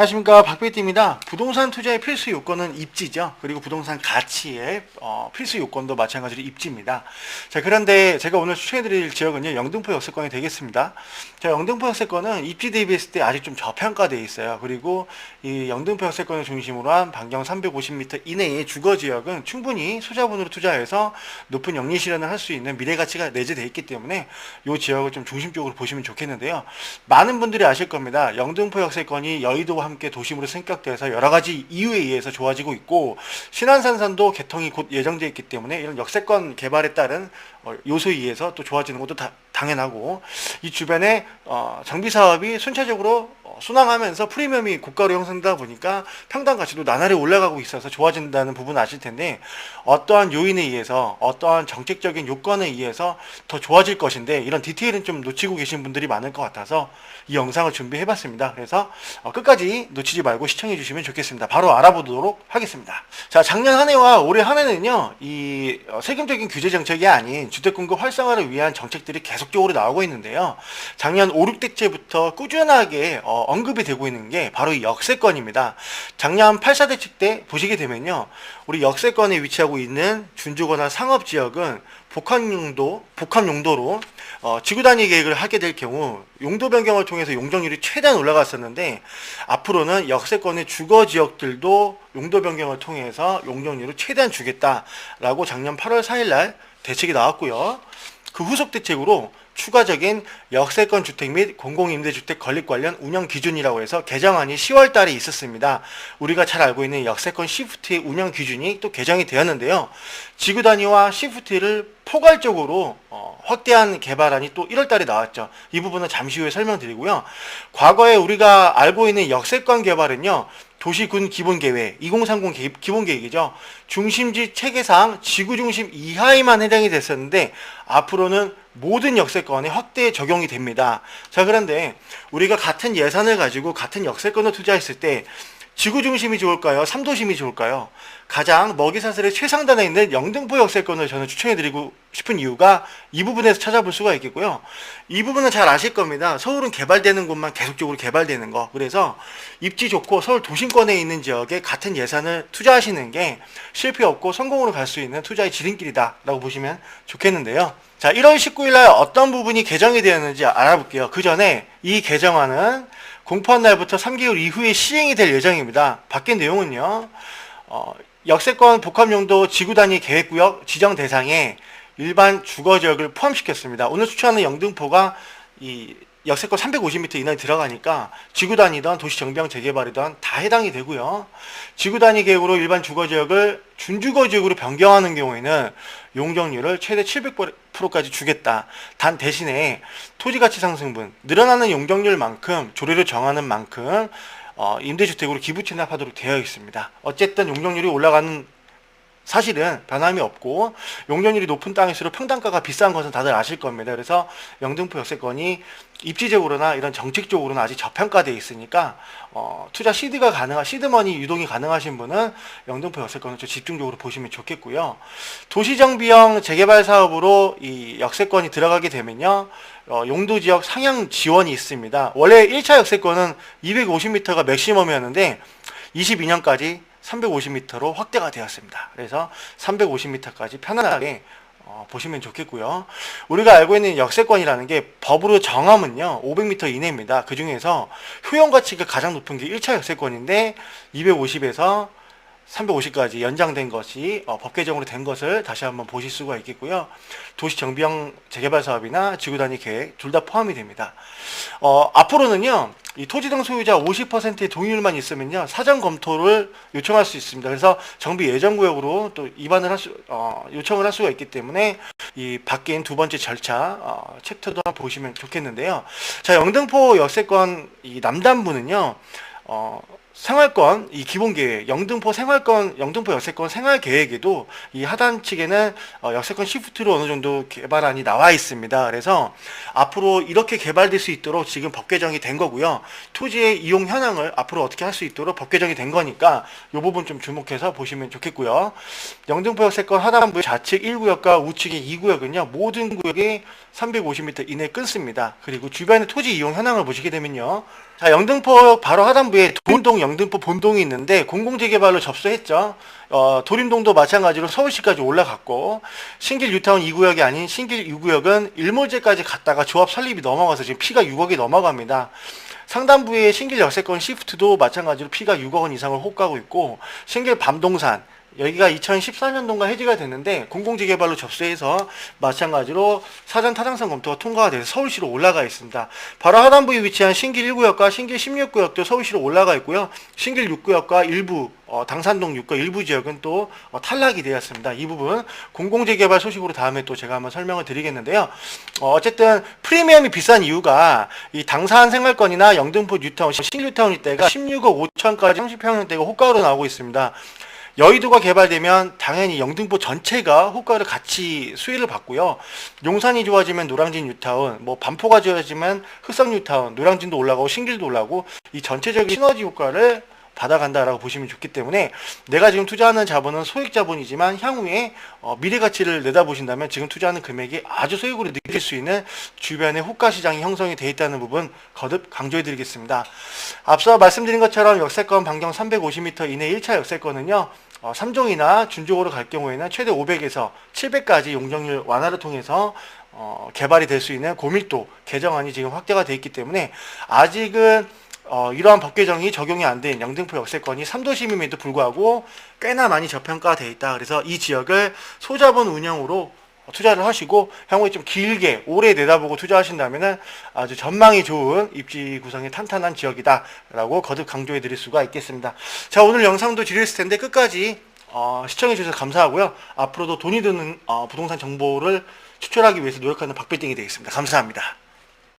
안녕하십니까, 박PD입니다. 부동산 투자의 필수 요건은 입지죠. 그리고 부동산 가치의 필수 요건도 마찬가지로 입지입니다. 자, 그런데 제가 오늘 추천해드릴 지역은요, 영등포 역세권이 되겠습니다. 자, 영등포 역세권은 입지 대비했을 때 아직 좀 저평가되어 있어요. 그리고 이 영등포 역세권을 중심으로 한 반경 350m 이내의 주거 지역은 충분히 소자본으로 투자해서 높은 영리 실현을 할 수 있는 미래 가치가 내재되어 있기 때문에 이 지역을 좀 중심적으로 보시면 좋겠는데요. 많은 분들이 아실 겁니다. 영등포 역세권이 여의도와 함께 도심으로 승격돼서 여러 가지 이유에 의해서 좋아지고 있고, 신안산선도 개통이 곧 예정되어 있기 때문에 이런 역세권 개발에 따른 요소에 의해서 또 좋아지는 것도 당연하고, 이 주변에 정비 사업이 순차적으로 순항하면서 프리미엄이 고가로 형성되다 보니까 평당 가치도 나날이 올라가고 있어서 좋아진다는 부분 아실 텐데, 어떠한 요인에 의해서 어떠한 정책적인 요건에 의해서 더 좋아질 것인데, 이런 디테일은 좀 놓치고 계신 분들이 많을 것 같아서 이 영상을 준비해 봤습니다. 그래서 끝까지 놓치지 말고 시청해 주시면 좋겠습니다. 바로 알아보도록 하겠습니다. 자, 작년 한 해와 올해 한 해는요, 이 세금적인 규제 정책이 아닌 주택 공급 활성화를 위한 정책들이 계속적으로 나오고 있는데요. 작년 5, 6대체부터 꾸준하게 언급이 되고 있는 게 바로 이 역세권입니다. 작년 8.4대책 때 보시게 되면요, 우리 역세권에 위치하고 있는 준주거나 상업지역은 복합용도로 지구 단위 계획을 하게 될 경우 용도 변경을 통해서 용적률이 최대한 올라갔었는데, 앞으로는 역세권의 주거 지역들도 용도 변경을 통해서 용적률을 최대한 주겠다라고 작년 8월 4일날 대책이 나왔고요. 그 후속 대책으로 추가적인 역세권 주택 및 공공임대주택 건립 관련 운영 기준이라고 해서 개정안이 10월 달에 있었습니다. 우리가 잘 알고 있는 역세권 시프트의 운영 기준이 또 개정이 되었는데요. 지구 단위와 시프트를 포괄적으로 확대한 개발안이 또 1월 달에 나왔죠. 이 부분은 잠시 후에 설명드리고요. 과거에 우리가 알고 있는 역세권 개발은요, 도시군 기본계획, 2030 기본계획이죠. 중심지 체계상 지구중심 이하에만 해당이 됐었는데, 앞으로는 모든 역세권에 확대 적용이 됩니다. 자, 그런데 우리가 같은 예산을 가지고 같은 역세권을 투자했을 때 지구중심이 좋을까요? 삼도심이 좋을까요? 가장 먹이사슬의 최상단에 있는 영등포 역세권을 저는 추천해드리고 싶은 이유가 이 부분에서 찾아볼 수가 있겠고요. 이 부분은 잘 아실 겁니다. 서울은 개발되는 곳만 계속적으로 개발되는 거. 그래서 입지 좋고 서울 도심권에 있는 지역에 같은 예산을 투자하시는 게 실패 없고 성공으로 갈 수 있는 투자의 지름길이다 라고 보시면 좋겠는데요. 자, 1월 19일 날 어떤 부분이 개정이 되었는지 알아볼게요. 그 전에 이 개정안은 공포한 날부터 3개월 이후에 시행이 될 예정입니다. 바뀐 내용은요, 역세권 복합용도 지구단위 계획구역 지정 대상에 일반 주거지역을 포함시켰습니다. 오늘 추천하는 영등포가 이 역세권 350m 이내에 들어가니까 지구단위든 도시정비형 재개발이든 다 해당이 되고요. 지구단위 계획으로 일반 주거지역을 준주거지역으로 변경하는 경우에는 용적률을 최대 700%까지 주겠다. 단 대신에 토지가치 상승분, 늘어나는 용적률만큼 조례를 정하는 만큼 임대주택으로 기부 취납하도록 되어 있습니다. 어쨌든 용적률이 올라가는 사실은 변함이 없고, 용적률이 높은 땅일수록 평당가가 비싼 것은 다들 아실 겁니다. 그래서 영등포 역세권이 입지적으로나 이런 정책적으로는 아직 저평가되어 있으니까 투자 시드머니 유동이 가능하신 분은 영등포 역세권을 좀 집중적으로 보시면 좋겠고요. 도시정비형 재개발 사업으로 이 역세권이 들어가게 되면요, 용도지역 상향 지원이 있습니다. 원래 1차 역세권은 250m가 맥시멈이었는데 22년까지 350m로 확대가 되었습니다. 그래서 350m까지 편안하게 보시면 좋겠고요. 우리가 알고 있는 역세권이라는 게 법으로 정하면요, 500m 이내입니다. 그 중에서 효용가치가 가장 높은 게 1차 역세권인데 250에서 350까지 연장된 것이 법 개정으로 된 것을 다시 한번 보실 수가 있겠고요. 도시정비형 재개발 사업이나 지구단위 계획 둘 다 포함이 됩니다. 앞으로는요, 이 토지등 소유자 50%의 동의율만 있으면요, 사전 검토를 요청할 수 있습니다. 그래서 정비 예정구역으로 또 요청을 할 수가 있기 때문에 이 바뀐 두 번째 절차 챕터도 한번 보시면 좋겠는데요. 자, 영등포 역세권 이 남단부는요, 생활권, 이 기본 계획, 영등포 생활권, 영등포 역세권 생활 계획에도 이 하단 측에는 역세권 시프트로 어느 정도 개발안이 나와 있습니다. 그래서 앞으로 이렇게 개발될 수 있도록 지금 법 개정이 된 거고요. 토지의 이용 현황을 앞으로 어떻게 할 수 있도록 법 개정이 된 거니까 이 부분 좀 주목해서 보시면 좋겠고요. 영등포 역세권 하단부의 좌측 1구역과 우측의 2구역은요, 모든 구역이 350m 이내에 끊습니다. 그리고 주변의 토지 이용 현황을 보시게 되면요. 자, 영등포 바로 하단부에 도림동 영등포 본동이 있는데 공공재개발로 접수했죠. 도림동도 마찬가지로 서울시까지 올라갔고, 신길 뉴타운 2구역이 아닌 신길 2구역은 일몰제까지 갔다가 조합 설립이 넘어가서 지금 피가 6억이 넘어갑니다. 상단부의 신길 역세권 시프트도 마찬가지로 피가 6억 원 이상을 호가고 있고, 신길 밤동산 여기가 2014년도인가 해지가 됐는데 공공재개발로 접수해서 마찬가지로 사전 타당성 검토가 통과가 돼서 서울시로 올라가 있습니다. 바로 하단부에 위치한 신길 1구역과 신길 16구역도 서울시로 올라가 있고요. 신길 6구역과 일부 당산동 6구 일부 지역은 또 탈락이 되었습니다. 이 부분 공공재개발 소식으로 다음에 또 제가 한번 설명을 드리겠는데요. 어쨌든 프리미엄이 비싼 이유가 이 당산 생활권이나 영등포 뉴타운, 신길 뉴타운 이때가 16억 5천까지 30평형대가 호가로 나오고 있습니다. 여의도가 개발되면 당연히 영등포 전체가 호가를 같이 수혜를 받고요. 용산이 좋아지면 노량진 뉴타운, 뭐 반포가 좋아지면 흑성 뉴타운, 노량진도 올라가고 신길도 올라가고 이 전체적인 시너지 효과를 받아간다라고 보시면 좋기 때문에 내가 지금 투자하는 자본은 소액 자본이지만 향후에 미래 가치를 내다보신다면 지금 투자하는 금액이 아주 소액으로 느낄 수 있는 주변의 호가 시장이 형성이 되어 있다는 부분 거듭 강조해 드리겠습니다. 앞서 말씀드린 것처럼 역세권 반경 350m 이내 1차 역세권은요. 3종이나 준종으로 갈 경우에는 최대 500에서 700까지 용적률 완화를 통해서 개발이 될 수 있는 고밀도 개정안이 지금 확대가 되어 있기 때문에 아직은 이러한 법 개정이 적용이 안 된 영등포 역세권이 3도심임에도 불구하고 꽤나 많이 저평가되어 있다. 그래서 이 지역을 소자본 운영으로 투자를 하시고 향후에 좀 길게 오래 내다보고 투자하신다면 아주 전망이 좋은 입지 구성이 탄탄한 지역이다 라고 거듭 강조해 드릴 수가 있겠습니다. 자, 오늘 영상도 지루했을 텐데 끝까지 시청해 주셔서 감사하고요. 앞으로도 돈이 드는 부동산 정보를 추천하기 위해서 노력하는 박빌딩이 되겠습니다. 감사합니다.